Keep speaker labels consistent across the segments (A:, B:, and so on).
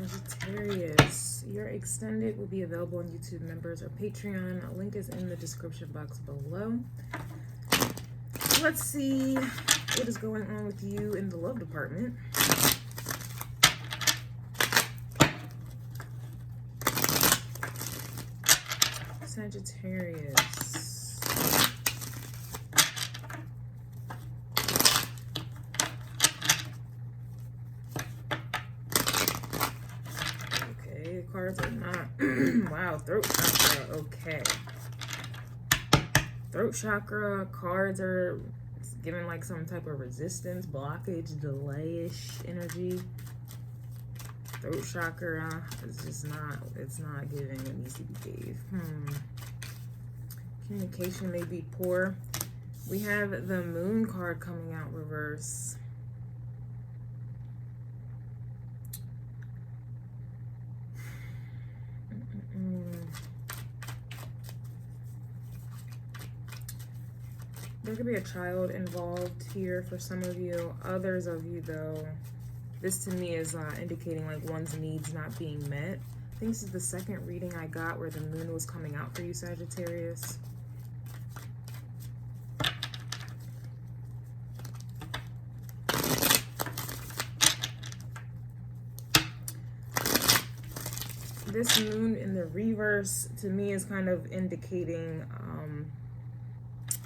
A: Sagittarius, your extended will be available on YouTube members or Patreon. A link is in the description box below. Let's see what is going on with you in the love department. Sagittarius. Okay, the cards are not wow, throat chakra. Okay, throat chakra cards are giving like some type of resistance, blockage, delay-ish energy. Throat chakra is just not, it's not giving what needs to be gave. Communication may be poor. We have the moon card coming out reverse. There could be a child involved here for some of you. Others of you, though, this to me is indicating like one's needs not being met. I think this is the second reading I got where the moon was coming out for you, Sagittarius. This moon in the reverse to me is kind of indicating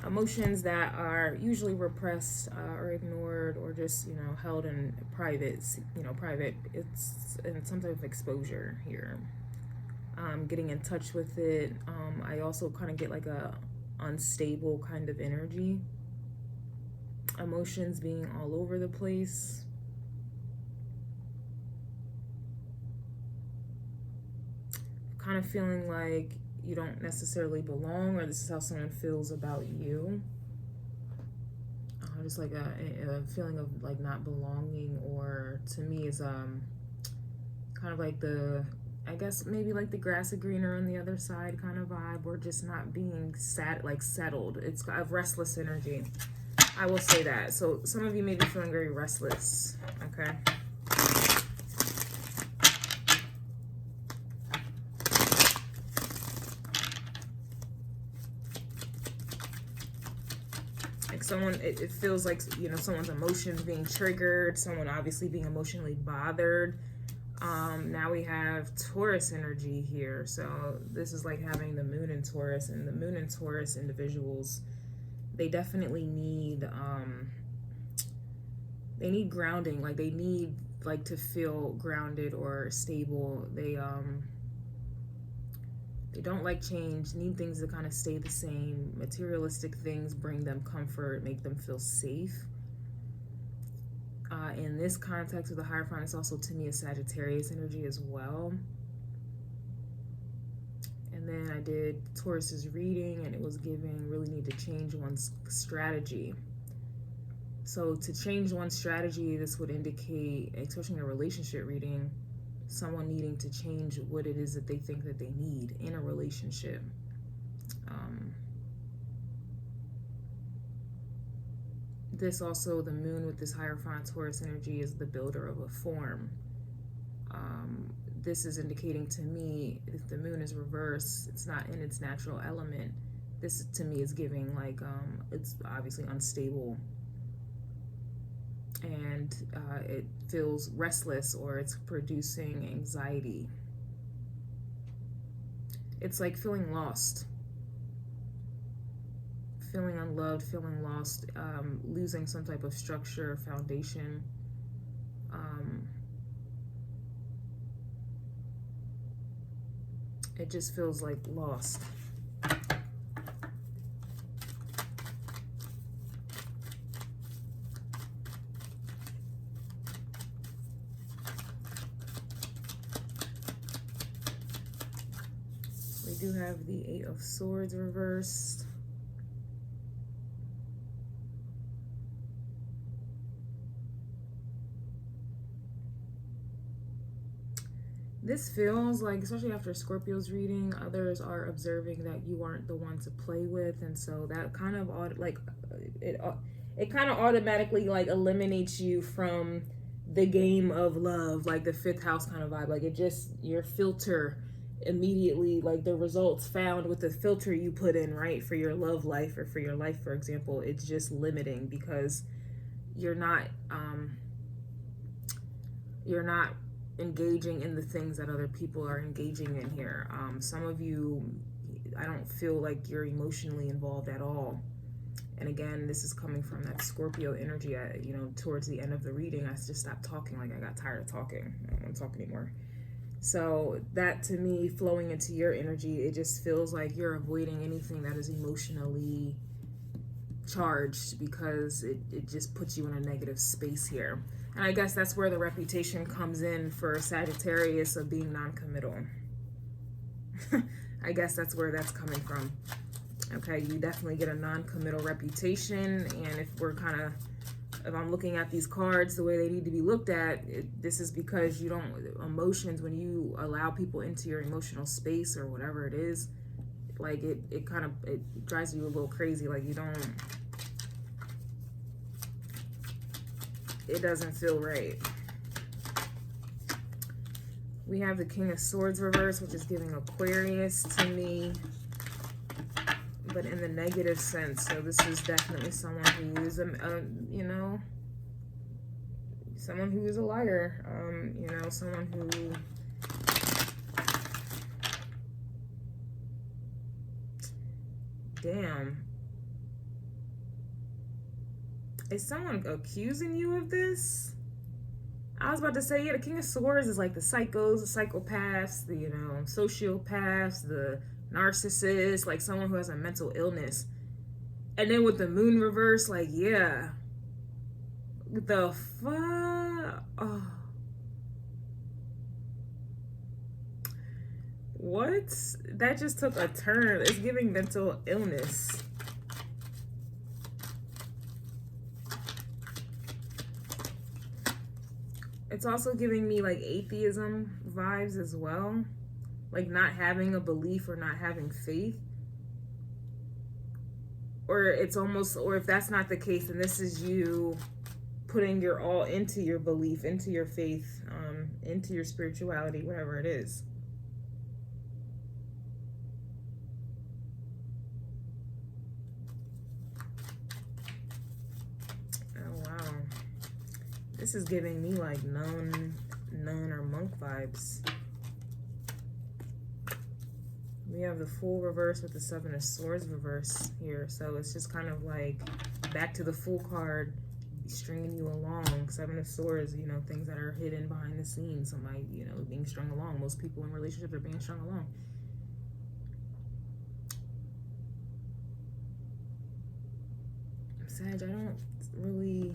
A: emotions that are usually repressed or ignored or just, you know, held in private, private. It's in some type of exposure here. Getting in touch with it. I also kind of get like a unstable kind of energy. Emotions being all over the place. Kind of feeling like you don't necessarily belong, or this is how someone feels about you. Just like a feeling of like not belonging, or to me is kind of like the, I guess maybe like the grass is greener on the other side kind of vibe, or just not being settled. It's a restless energy. I will say that. So some of you may be feeling very restless, okay? Someone, it feels like, you know, someone's emotions being triggered, someone obviously being emotionally bothered. Now we have Taurus energy here. So this is like having the moon in Taurus, and the moon in Taurus individuals, they definitely need grounding. Like they need like to feel grounded or stable. They don't like change, need things to kind of stay the same. Materialistic things bring them comfort, make them feel safe. In this context with the Hierophant, it's also to me a Sagittarius energy as well. And then I did Taurus's reading, and it was giving really need to change one's strategy. So to change one's strategy, this would indicate, especially in a relationship reading, someone needing to change what it is that they think that they need in a relationship. This also, the moon with this Hierophant Taurus energy is the builder of a form. This is indicating to me, if the moon is reversed, it's not in its natural element. This to me is giving like, it's obviously unstable. And it feels restless, or it's producing anxiety. It's like feeling lost, feeling unloved, feeling lost, losing some type of structure, foundation. It just feels like lost. We do have the Eight of Swords reversed. This feels like, especially after Scorpio's reading, others are observing that you aren't the one to play with, and so that kind of like it kind of automatically like eliminates you from the game of love, like the fifth house kind of vibe. Like it just, your filter immediately, like the results found with the filter you put in, right, for your love life or for your life, for example, it's just limiting because you're not engaging in the things that other people are engaging in here. Some of you, I don't feel like you're emotionally involved at all. And again, this is coming from that Scorpio energy. You know, towards the end of the reading, I just stopped talking. Like I got tired of talking. I don't want to talk anymore. So that, to me, flowing into your energy, it just feels like you're avoiding anything that is emotionally charged because it just puts you in a negative space here. And I guess that's where the reputation comes in for Sagittarius of being non-committal. I guess that's where that's coming from. Okay, you definitely get a non-committal reputation, and if I'm looking at these cards the way they need to be looked at, this is because you don't, emotions, when you allow people into your emotional space or whatever it is, like it drives you a little crazy. Like it doesn't feel right. We have the King of Swords reverse, which is giving Aquarius to me, but in the negative sense. So this is definitely someone who is you know, someone who is a liar. You know, someone who damn. Is someone accusing you of this? I was about to say, yeah, the King of Swords is like the psychos, the psychopaths, the, you know, sociopaths, the narcissists, like someone who has a mental illness. And then with the moon reverse, like, yeah. The fuck? Oh. What? That just took a turn. It's giving mental illness. It's also giving me like atheism vibes as well. Like not having a belief or not having faith. Or it's almost, or if that's not the case, then this is you putting your all into your belief, into your faith, into your spirituality, whatever it is. Oh, wow. This is giving me like nun or monk vibes. We have the Fool reverse with the Seven of Swords reverse here. So it's just kind of like back to the Fool card, stringing you along. Seven of Swords, you know, things that are hidden behind the scenes. Somebody, you know, being strung along. Most people in relationships are being strung along. Sag, I don't really...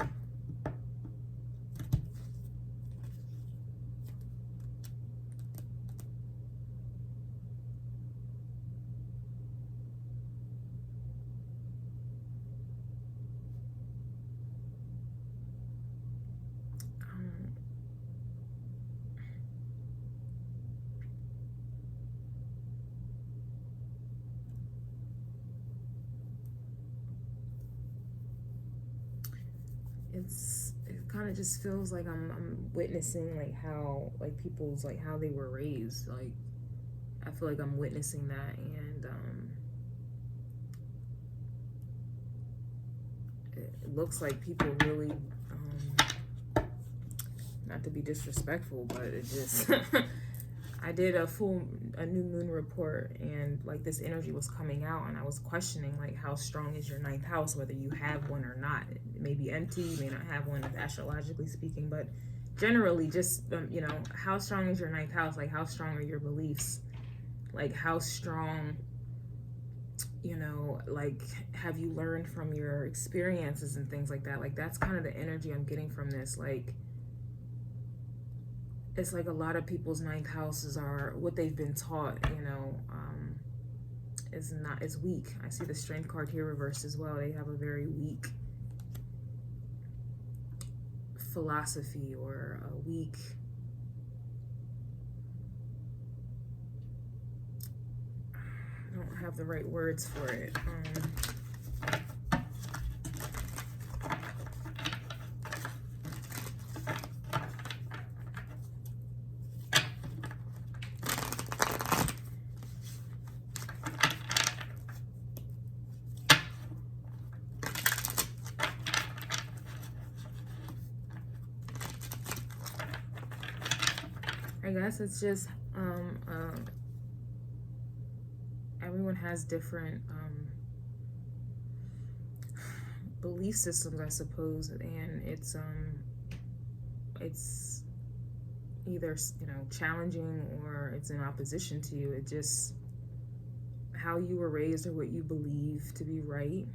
A: it kind of just feels like I'm witnessing like how like people's like how they were raised. Like I feel like I'm witnessing that, and it looks like people really not to be disrespectful, but it just I did a new moon report, and like this energy was coming out, and I was questioning like how strong is your ninth house, whether you have one or not. It may be empty, you may not have one astrologically speaking, but generally just you know, how strong is your ninth house? Like how strong are your beliefs? Like how strong, you know, like have you learned from your experiences and things like that? Like that's kind of the energy I'm getting from this. Like it's like a lot of people's ninth houses are what they've been taught, you know, is weak. I see the Strength card here reversed as well. They have a very weak philosophy or a weak I don't have the right words for it. I guess it's just everyone has different belief systems, I suppose, and it's either, you know, challenging or it's in opposition to you. It just, how you were raised or what you believe to be right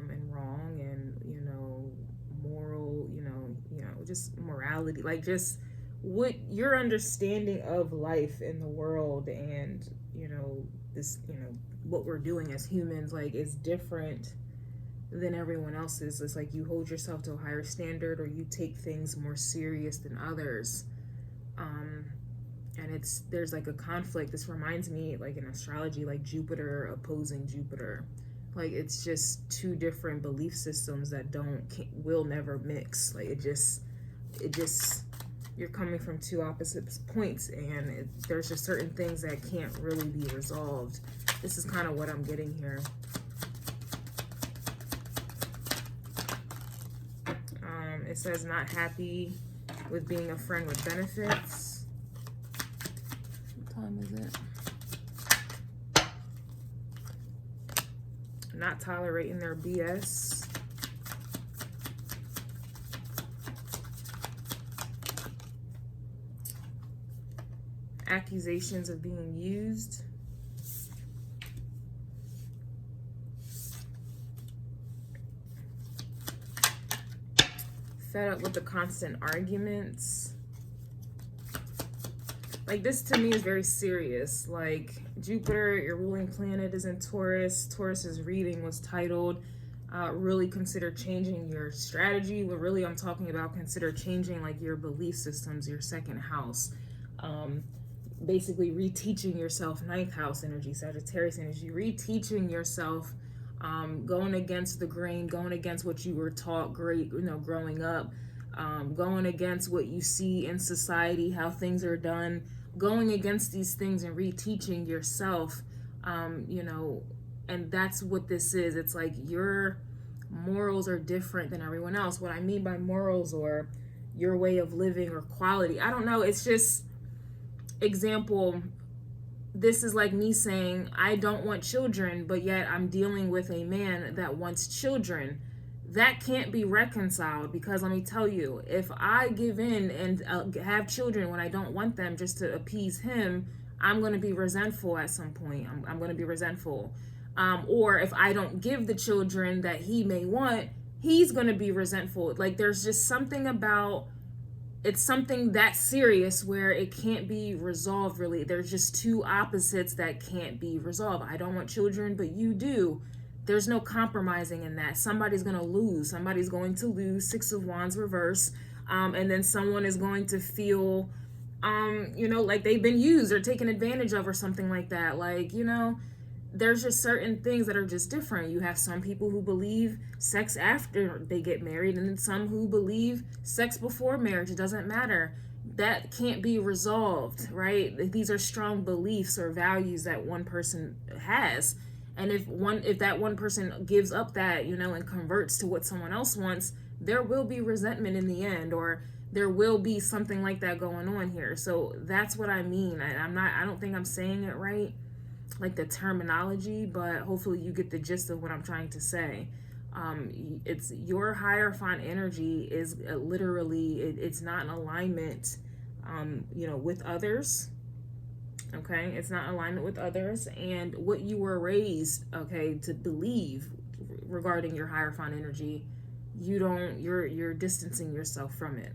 A: and wrong, and, you know, moral, you know, just morality, like just what your understanding of life in the world, and, you know, this, you know, what we're doing as humans, like, is different than everyone else's. It's like you hold yourself to a higher standard, or you take things more serious than others. And there's like a conflict. This reminds me, like in astrology, like Jupiter opposing Jupiter. Like, it's just two different belief systems that will never mix. Like, it just you're coming from two opposite points, and there's just certain things that can't really be resolved. This is kind of what I'm getting here. It says not happy with being a friend with benefits. What time is it? Not tolerating their BS. Accusations of being used. Fed up with the constant arguments. Like, this to me is very serious. Like, Jupiter, your ruling planet, is in Taurus. Taurus's reading was titled, really consider changing your strategy. But really, I'm talking about consider changing, like, your belief systems, your second house. Basically reteaching yourself, ninth house energy, Sagittarius energy, reteaching yourself, going against the grain, going against what you were taught growing up, going against what you see in society, how things are done, going against these things and reteaching yourself, you know, and that's what this is. It's like your morals are different than everyone else. What I mean by morals, or your way of living, or quality, I don't know, it's just, example, this is like me saying I don't want children, but yet I'm dealing with a man that wants children. That can't be reconciled, because let me tell you, if I give in and have children when I don't want them just to appease him, I'm going to be resentful at some point. I'm going to be resentful. Or if I don't give the children that he may want, he's going to be resentful. Like, there's just something about, it's something that serious where it can't be resolved, really. There's just two opposites that can't be resolved. I don't want children, but you do. There's no compromising in that. Somebody's going to lose. Somebody's going to lose. Six of Wands reverse. And then someone is going to feel, you know, like they've been used or taken advantage of or something like that. Like, you know, there's just certain things that are just different. You have some people who believe sex after they get married, and then some who believe sex before marriage. It doesn't matter. That can't be resolved, right? These are strong beliefs or values that one person has. And if that one person gives up that, you know, and converts to what someone else wants, there will be resentment in the end, or there will be something like that going on here. So that's what I mean. I don't think I'm saying it right, like the terminology, but hopefully you get the gist of what I'm trying to say. It's your Hierophant energy is literally, it's not in alignment, you know, with others. Okay, it's not in alignment with others, and what you were raised, okay, to believe regarding your Hierophant energy, you're distancing yourself from it.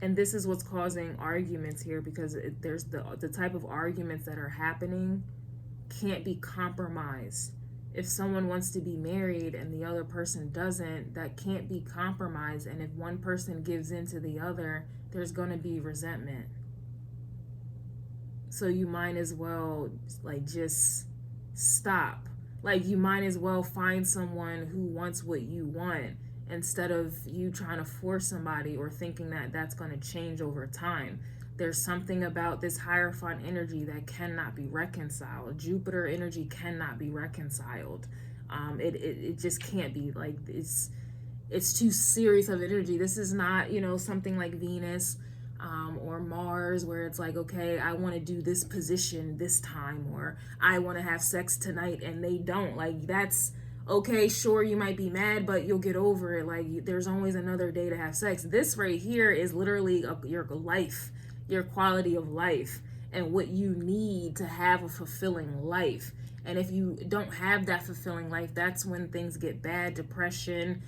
A: And this is what's causing arguments here, because there's the type of arguments that are happening can't be compromised. If someone wants to be married and the other person doesn't, that can't be compromised. And if one person gives in to the other, there's going to be resentment. So you might as well, like, just stop. Like, you might as well find someone who wants what you want, instead of you trying to force somebody or thinking that that's going to change over time. There's something about this Hierophant energy that cannot be reconciled. Jupiter energy cannot be reconciled. It just can't be. Like, it's too serious of energy. This is not, you know, something like Venus or Mars, where it's like, okay, I want to do this position this time, or I want to have sex tonight, and they don't. Like, that's okay, sure, you might be mad, but you'll get over it. Like, there's always another day to have sex. This right here is literally your life, your quality of life, and what you need to have a fulfilling life. And if you don't have that fulfilling life, that's when things get bad. Depression,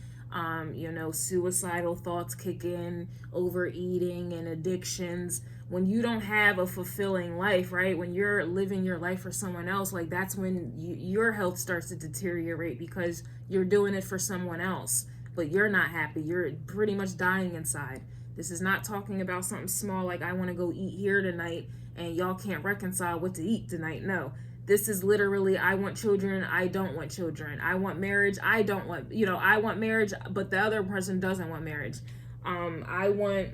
A: you know, suicidal thoughts kick in, overeating and addictions. When you don't have a fulfilling life, right? When you're living your life for someone else, like, that's when your health starts to deteriorate, because you're doing it for someone else, but you're not happy. You're pretty much dying inside. This is not talking about something small like, I want to go eat here tonight and y'all can't reconcile what to eat tonight. No. This is literally, I want children, I don't want children. I want marriage, I don't want, you know, I want marriage, but the other person doesn't want marriage. I want,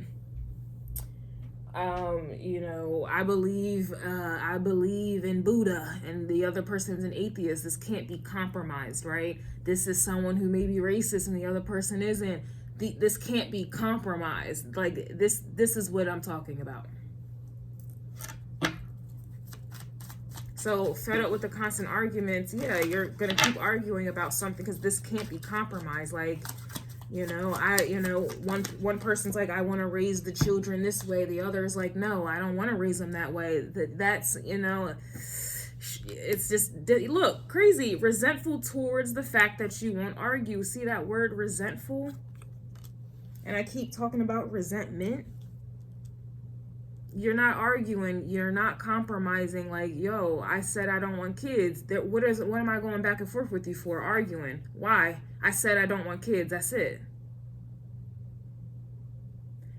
A: you know, I believe in Buddha, and the other person's an atheist. This can't be compromised, right? This is someone who may be racist and the other person isn't. This can't be compromised. Like, this is what I'm talking about. So, fed up with the constant arguments, yeah, you're gonna keep arguing about something, because this can't be compromised. Like, you know, one person's like, I want to raise the children this way. The other is like, no, I don't want to raise them that way. That's, you know, it's just, look, crazy, resentful towards the fact that you won't argue. See that word, resentful? And I keep talking about resentment. You're not arguing, you're not compromising. Like, yo, I said I don't want kids. What am I going back and forth with you for? Arguing. Why? I said I don't want kids. That's it.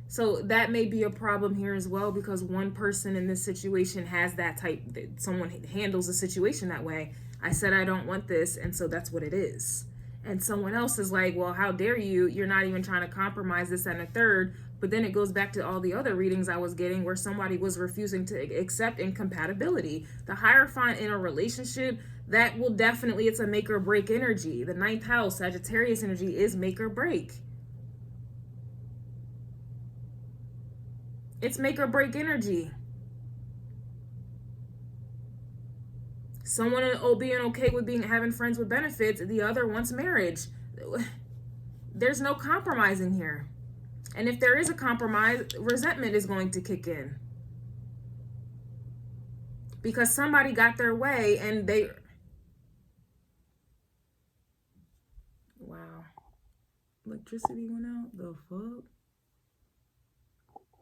A: So that may be a problem here as well, because one person in this situation has that type, someone handles the situation that way. I said I don't want this, and so that's what it is. And someone else is like, well, how dare you? You're not even trying to compromise, this and a third. But then it goes back to all the other readings I was getting where somebody was refusing to accept incompatibility. The Hierophant in a relationship, that will definitely, it's a make or break energy. The 9th house, Sagittarius energy, is make or break. It's make or break energy. Someone being okay with having friends with benefits, the other wants marriage. There's no compromising here. And if there is a compromise, resentment is going to kick in. Because somebody got their way and they... Wow. Electricity went out? The fuck?